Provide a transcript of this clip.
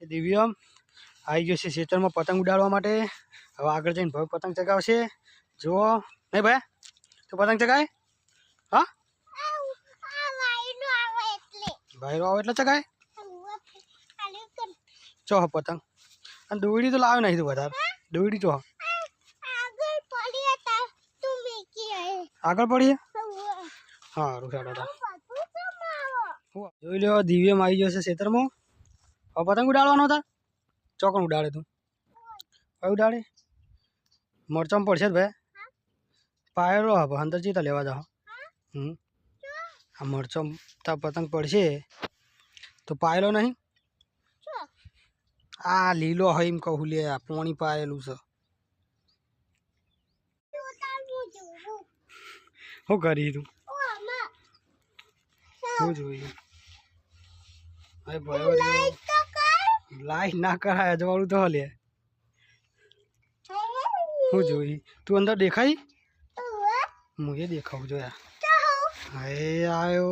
દિવ્ય આવી ગયો છે ખેતરમાં પતંગ ઉડાડવા માટે. હવે આગળ જઈને ભાઈ પતંગ ચગાવશે. જુઓ નહીં ભાઈ, તો પતંગ ચગાય. હા ભાઈરો આવે એટલે ચગાય. ચો પતંગ અને દોયડી તો લાવ્યો નહીં તું વધારે. દોયડી ચો આગળ પડીએ. સારું સારું જોઈ લો દિવ્યમાં આવી ગયો છે ખેતરમાં. હવે પતંગ ઉડાડવાનો હતા. ચોકણ ઉડાડે તું કઈ ઉડાડે. મરચાં પડશે જ ભાઈ. પાયરો હવે અંદર ચીતા લેવા જાઓ. આ મરચાં તા પતંગ પડશે તો પાયલો નહીં. આ લીલો હોય એમ કહું લે. આ પોણી પાયેલું છે. શું કરી તું શું જોયું. લાઈટ ના કરાય અજવાળું તો હલે. શું જોઈ તું અંદર દેખાઈ. હું એ દેખાવું જોયા. હે આવ્યો